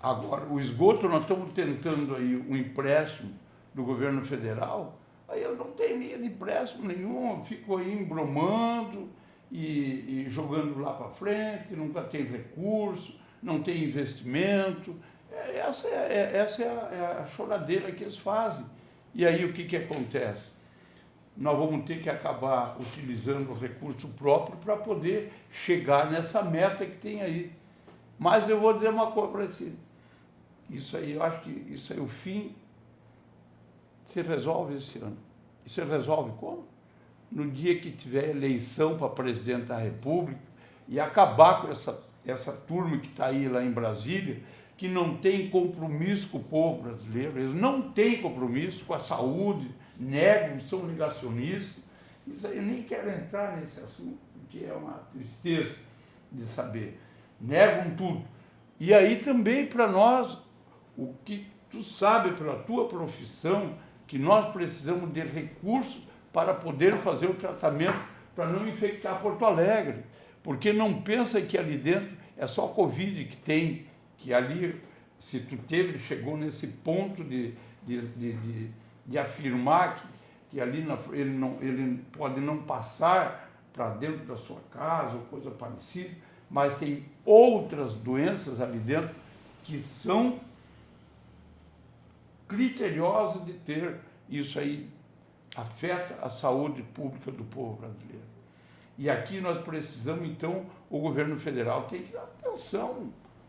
Speaker 2: Agora, o esgoto nós estamos tentando aí um empréstimo do governo federal, aí eu não tenho linha de empréstimo nenhum, eu fico aí embromando e jogando lá para frente, nunca tem recurso, não tem investimento. Essa é a choradeira que eles fazem. E aí o que acontece? Nós vamos ter que acabar utilizando o recurso próprio para poder chegar nessa meta que tem aí. Mas eu vou dizer uma coisa para você. Isso aí, eu acho que isso aí, o fim se resolve esse ano. E se resolve como? No dia que tiver eleição para presidente da República e acabar com essa turma que está aí lá em Brasília, que não tem compromisso com o povo brasileiro, eles não têm compromisso com a saúde, negam, são negacionistas. Isso aí eu nem quero entrar nesse assunto, porque é uma tristeza de saber. Negam tudo. E aí também para nós, o que tu sabe pela tua profissão, que nós precisamos de recursos para poder fazer o tratamento, para não infectar Porto Alegre. Porque não pensa que ali dentro é só Covid que tem, que ali, se tu chegou nesse ponto de afirmar que ali ele pode não passar para dentro da sua casa ou coisa parecida, mas tem outras doenças ali dentro que são criteriosas de ter isso aí, afeta a saúde pública do povo brasileiro. E aqui nós precisamos, então, o governo federal tem que dar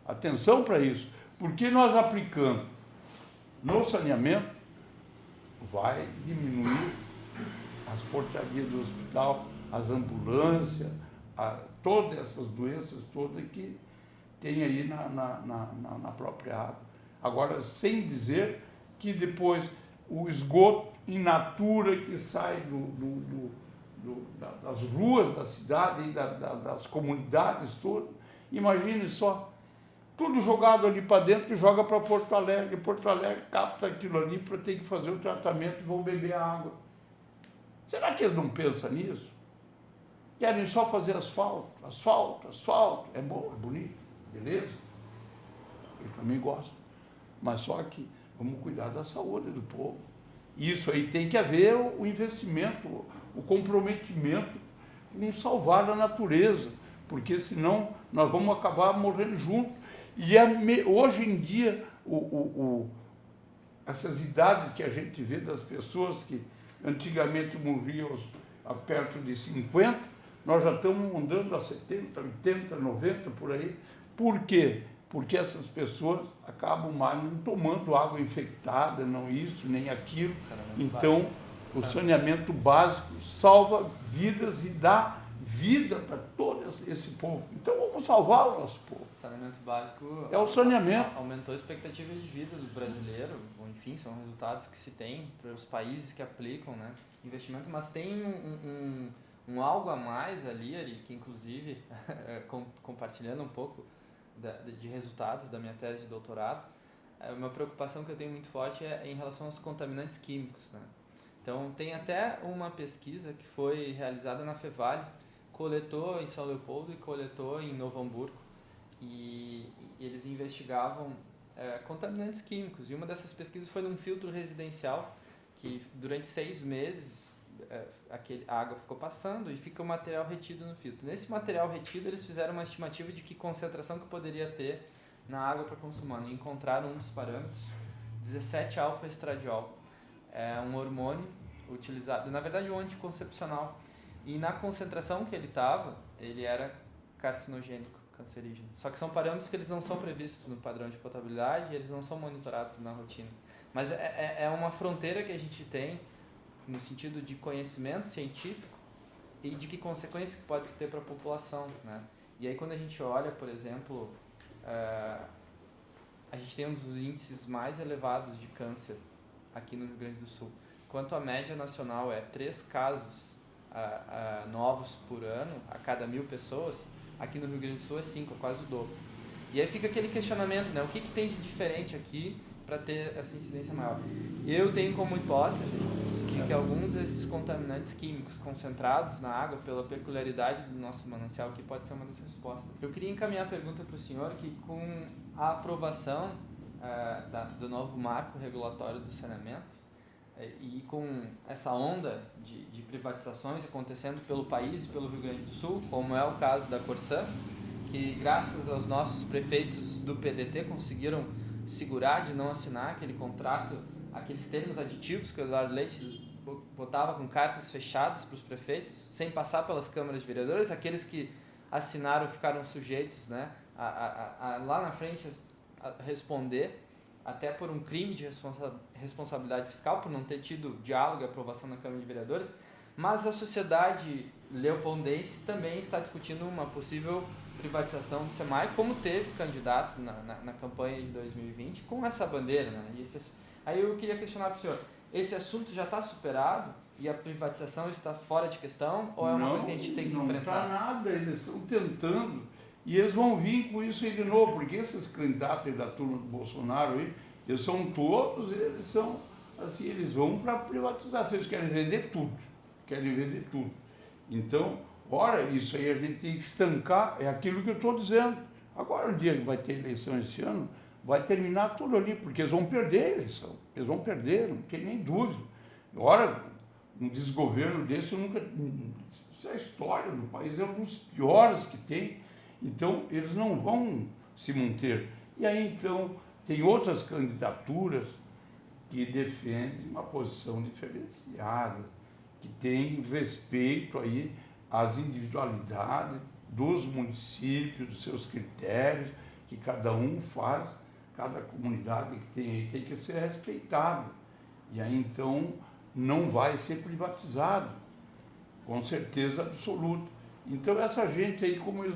Speaker 2: atenção para isso, porque nós aplicando no saneamento, vai diminuir as portarias do hospital, as ambulâncias, todas essas doenças todas que tem aí na própria água. Agora, sem dizer que depois o esgoto in natura que sai das ruas da cidade e das comunidades todas, imagine só, tudo jogado ali para dentro e joga para Porto Alegre. Porto Alegre capta aquilo ali para ter que fazer o tratamento e vão beber a água. Será que eles não pensam nisso? Querem só fazer asfalto. É bom, é bonito, beleza? eu também gosto. Mas só que vamos cuidar da saúde do povo. Isso aí tem que haver o investimento, o comprometimento em salvar a natureza, porque senão nós vamos acabar morrendo juntos. E hoje em dia, essas idades que a gente vê das pessoas que antigamente morriam perto de 50, nós já estamos andando a 70, 80, 90 por aí. Por quê? Porque essas pessoas acabam mais não tomando água infectada, não isso, nem aquilo. Então, o saneamento básico salva vidas e dá vida para todo esse povo. Então, vamos salvar o nosso povo.
Speaker 1: O saneamento básico
Speaker 2: é o saneamento.
Speaker 1: Aumentou a expectativa de vida do brasileiro. Enfim, são resultados que se tem para os países que aplicam, né, investimento, mas tem um algo a mais ali, Ari, que inclusive, compartilhando um pouco de resultados da minha tese de doutorado, uma preocupação que eu tenho muito forte é em relação aos contaminantes químicos, né? Então, tem até uma pesquisa que foi realizada na Fevale, coletou em São Leopoldo e coletou em Novo Hamburgo, e eles investigavam contaminantes químicos, e uma dessas pesquisas foi num filtro residencial, que durante 6 meses a água ficou passando e fica o material retido no filtro. Nesse material retido, eles fizeram uma estimativa de que concentração que poderia ter na água para consumo humano. E encontraram um dos parâmetros, 17-alfa-estradiol. É um hormônio utilizado, na verdade um anticoncepcional. E na concentração que ele estava, ele era carcinogênico, cancerígeno. Só que são parâmetros que eles não são previstos no padrão de potabilidade, eles não são monitorados na rotina. Mas é uma fronteira que a gente tem no sentido de conhecimento científico e de que consequências que pode ter para a população, né? E aí quando a gente olha, por exemplo, a gente tem um dos índices mais elevados de câncer aqui no Rio Grande do Sul. Enquanto a média nacional é 3 casos novos por ano, a cada 1.000 pessoas, aqui no Rio Grande do Sul é 5, é quase o dobro. E aí fica aquele questionamento, né? O que tem de diferente aqui para ter essa incidência maior? Eu tenho como hipótese que alguns desses contaminantes químicos concentrados na água, pela peculiaridade do nosso manancial, que pode ser uma das respostas. Eu queria encaminhar a pergunta para o senhor, que com a aprovação do novo marco regulatório do saneamento e com essa onda de privatizações acontecendo pelo país e pelo Rio Grande do Sul, como é o caso da Corsã, que graças aos nossos prefeitos do PDT conseguiram segurar de não assinar aquele contrato, aqueles termos aditivos que o Eduardo Leite botava com cartas fechadas para os prefeitos, sem passar pelas câmaras de vereadores. Aqueles que assinaram ficaram sujeitos, né, lá na frente a responder, até por um crime de responsabilidade fiscal, por não ter tido diálogo e aprovação na Câmara de Vereadores. Mas a sociedade leopoldense também está discutindo uma possível privatização do SEMAI, como teve candidato na campanha de 2020 com essa bandeira, né? Aí eu queria questionar para o senhor, esse assunto já está superado e a privatização está fora de questão, ou é uma coisa que a gente tem que enfrentar?
Speaker 2: Não está nada, eles estão tentando, e eles vão vir com isso aí de novo, porque esses candidatos aí da turma do Bolsonaro aí, eles são todos, eles são assim, eles vão para privatizar, eles querem vender tudo, Então, ora, isso aí a gente tem que estancar, é aquilo que eu estou dizendo. Agora, no dia que vai ter eleição esse ano, vai terminar tudo ali, porque eles vão perder a eleição. Eles vão perder, não tem nem dúvida. Ora, um desgoverno desse, isso é a história do país, é um dos piores que tem. Então, eles não vão se manter. E aí, então, tem outras candidaturas que defendem uma posição diferenciada, que tem respeito aí às individualidades dos municípios, dos seus critérios, que cada um faz, cada comunidade que tem aí tem que ser respeitada. E aí, então, não vai ser privatizado, com certeza absoluta. Então, essa gente aí, como eles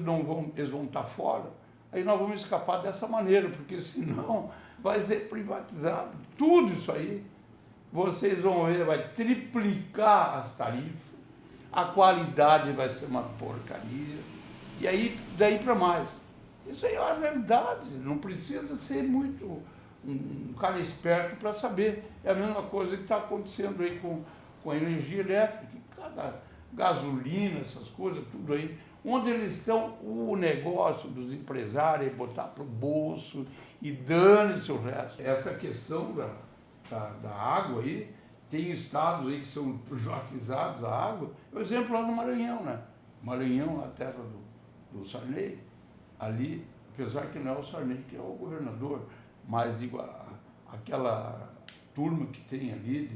Speaker 2: vão estar fora, aí nós vamos escapar dessa maneira, porque senão vai ser privatizado. Tudo isso aí, vocês vão ver, vai triplicar as tarifas, a qualidade vai ser uma porcaria, e aí, daí para mais. Isso aí é uma realidade, não precisa ser muito um cara esperto para saber. É a mesma coisa que está acontecendo aí com a energia elétrica, cada gasolina, essas coisas, tudo aí. onde eles estão, o negócio dos empresários é botar para o bolso e dane-se o resto. Essa questão da água aí, tem estados aí que são privatizados a água, por exemplo, lá no Maranhão, né? Maranhão, a terra do Sarney, ali, apesar que não é o Sarney que é o governador, mas digo, aquela turma que tem ali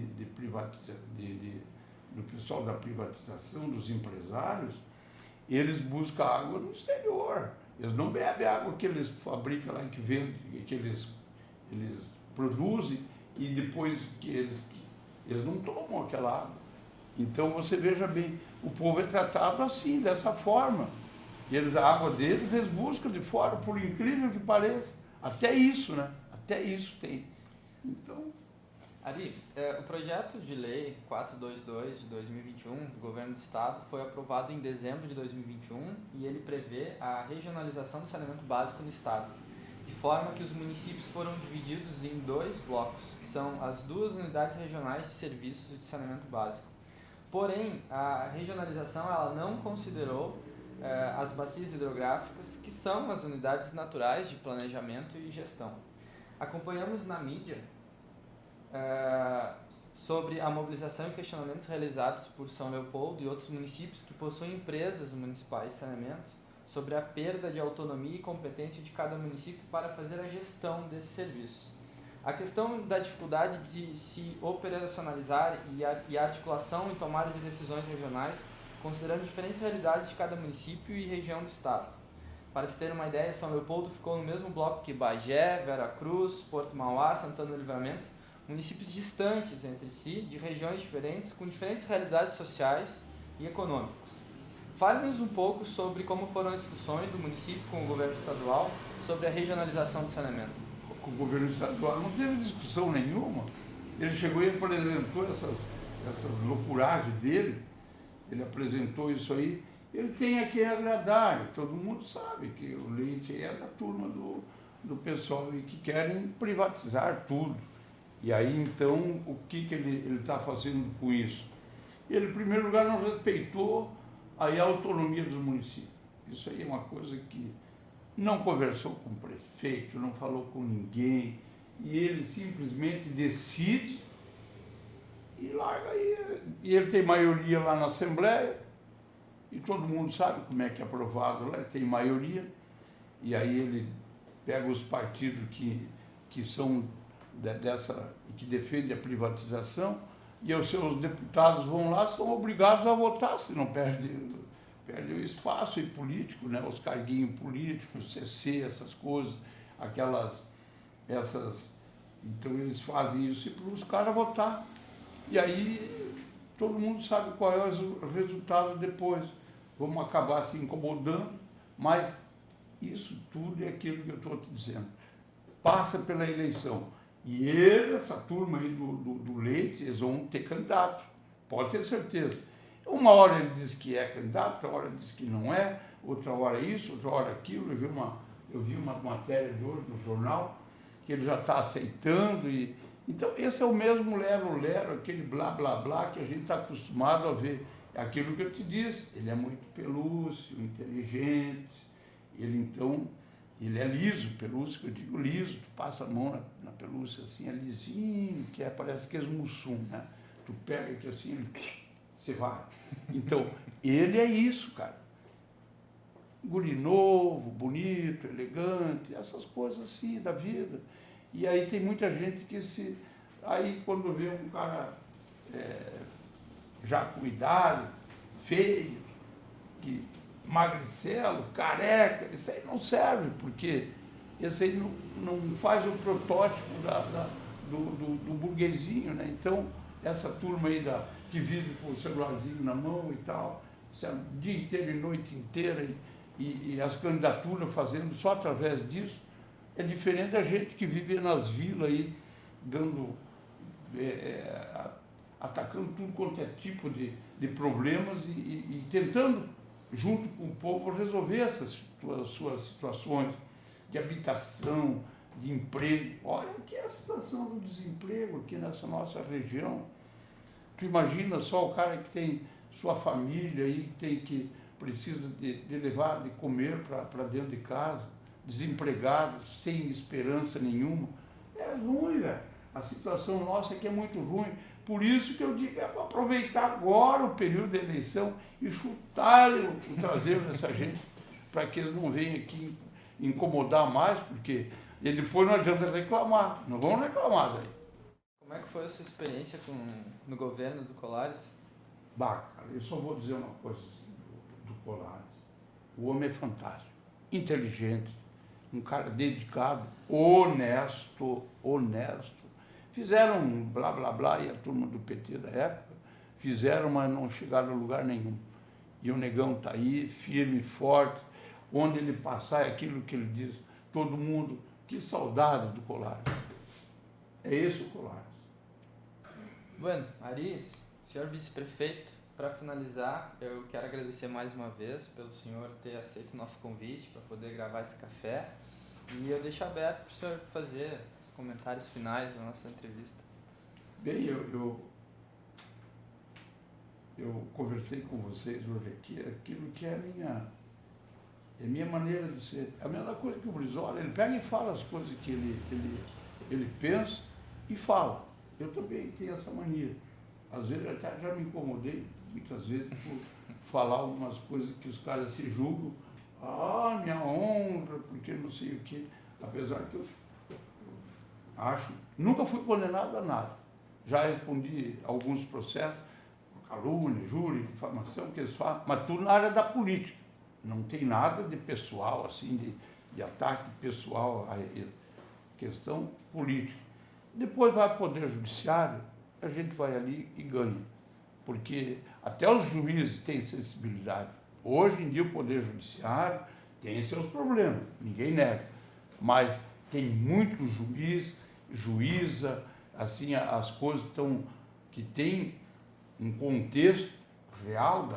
Speaker 2: do pessoal da privatização, dos empresários, eles buscam água no exterior. Eles não bebem a água que eles fabricam lá, que vendem, que eles produzem, e depois que eles não tomam aquela água. Então você veja bem, o povo é tratado assim, dessa forma. A água deles, eles buscam de fora, por incrível que pareça. Até isso, né? Até isso tem. Então...
Speaker 1: Ari, o projeto de lei 422 de 2021 do Governo do Estado foi aprovado em dezembro de 2021 e ele prevê a regionalização do saneamento básico no Estado, de forma que os municípios foram divididos em 2 blocos, que são as 2 unidades regionais de serviços de saneamento básico. Porém, a regionalização ela não considerou as bacias hidrográficas, que são as unidades naturais de planejamento e gestão. Acompanhamos na mídia sobre a mobilização e questionamentos realizados por São Leopoldo e outros municípios que possuem empresas municipais de saneamento sobre a perda de autonomia e competência de cada município para fazer a gestão desses serviços. A questão da dificuldade de se operacionalizar e a articulação e tomada de decisões regionais, considerando diferentes realidades de cada município e região do estado. Para se ter uma ideia, São Leopoldo ficou no mesmo bloco que Bagé, Veracruz, Porto Mauá, Santana do Livramento, municípios distantes entre si, de regiões diferentes, com diferentes realidades sociais e econômicas. Fale-nos um pouco sobre como foram as discussões do município com o governo estadual sobre a regionalização do saneamento.
Speaker 2: Com o governo estadual não teve discussão nenhuma. Ele chegou e apresentou essas loucuragens dele, ele apresentou isso aí. Ele tem a quem agradar, todo mundo sabe que o Leite é da turma do pessoal que querem privatizar tudo. E aí, então, o que ele está fazendo com isso? Ele, em primeiro lugar, não respeitou aí a autonomia dos municípios. Isso aí é uma coisa que não conversou com o prefeito, não falou com ninguém, e ele simplesmente decide e larga aí. E ele tem maioria lá na Assembleia, e todo mundo sabe como é que é aprovado lá, ele tem maioria, e aí ele pega os partidos que são que defendem a privatização, e os seus deputados vão lá, são obrigados a votar, senão perde o espaço político, né? Os carguinhos políticos, CC, essas coisas, então eles fazem isso para os caras votar. E aí todo mundo sabe qual é o resultado depois. Vamos acabar se incomodando, mas isso tudo é aquilo que eu estou te dizendo. Passa pela eleição. E essa turma aí do Leite, eles vão ter candidato, pode ter certeza. Uma hora ele diz que é candidato, outra hora diz que não é, outra hora isso, outra hora aquilo. Eu vi uma matéria de hoje no jornal, que ele já está aceitando. Então, esse é o mesmo lero-lero, aquele blá-blá-blá que a gente está acostumado a ver. É aquilo que eu te disse, ele é muito pelúcio, inteligente, ele é liso, pelúcio, que eu digo liso, tu passa a mão na pelúcia assim, é lisinho, parece que é mussum, né? Tu pega aqui assim, ele, você vai. Então, ele é isso, cara. Guri novo, bonito, elegante, essas coisas assim da vida. E aí tem muita gente que aí quando vê um cara já com idade, feio, magricelo, careca, isso aí não serve, porque esse aí não faz o protótipo do burguesinho, né? Então, essa turma aí que vive com o celularzinho na mão e tal, o dia inteiro e noite inteira, e as candidaturas fazendo só através disso, é diferente da gente que vive nas vilas aí, atacando tudo quanto é tipo de problemas e tentando, junto com o povo, resolver essas suas situações de habitação, de emprego. Olha que é a situação do desemprego aqui nessa nossa região. Tu imagina só o cara que tem sua família aí, tem que precisa de levar de comer para dentro de casa, desempregados, sem esperança nenhuma. É ruim, velho. A situação nossa aqui é muito ruim. Por isso que eu digo, é para aproveitar agora o período da eleição e chutar o traseiro dessa gente, para que eles não venham aqui incomodar mais, porque e depois não adianta reclamar, não vão reclamar daí.
Speaker 1: Como é que foi a sua experiência no governo do Colares?
Speaker 2: Bah, cara, eu só vou dizer uma coisa assim, do Colares. O homem é fantástico, inteligente, um cara dedicado, honesto. Fizeram blá blá blá, e a turma do PT da época fizeram, mas não chegaram a lugar nenhum. E o Negão está aí, firme e forte, onde ele passar é aquilo que ele diz, todo mundo, que saudade do Colares. É esse o Colares.
Speaker 1: Bueno, Ari, senhor vice-prefeito, para finalizar, eu quero agradecer mais uma vez pelo senhor ter aceito o nosso convite para poder gravar esse café. E eu deixo aberto para o senhor fazer os comentários finais da nossa entrevista.
Speaker 2: Bem, eu conversei com vocês hoje aqui, aquilo que é a minha maneira de ser. A mesma coisa que o Brizola, ele pega e fala as coisas que ele pensa e fala. Eu também tenho essa mania. Às vezes até já me incomodei, muitas vezes, por falar algumas coisas que os caras se julgam. Ah, minha honra, porque não sei o quê. Apesar que eu acho, nunca fui condenado a nada. Já respondi alguns processos, calúnia, júri, difamação, que eles falam, mas tudo na área da política. Não tem nada de pessoal, assim, de ataque pessoal a ele. Questão política. Depois vai ao Poder Judiciário, a gente vai ali e ganha. Porque até os juízes têm sensibilidade. Hoje em dia o Poder Judiciário tem seus problemas, ninguém nega. Mas tem muito juiz, juíza, assim, as coisas que tem um contexto real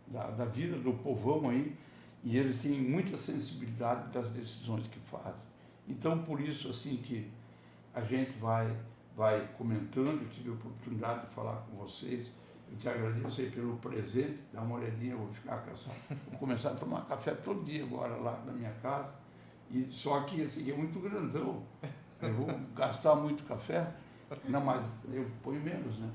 Speaker 2: da vida do povão aí, e eles têm muita sensibilidade das decisões que fazem. Então, por isso, assim, que a gente vai comentando, eu tive a oportunidade de falar com vocês, eu te agradeço aí pelo presente, dá uma olhadinha, eu vou ficar com essa, vou começar a tomar café todo dia agora lá na minha casa, e só que esse aqui é muito grandão, eu vou gastar muito café, não, mas eu ponho menos, né?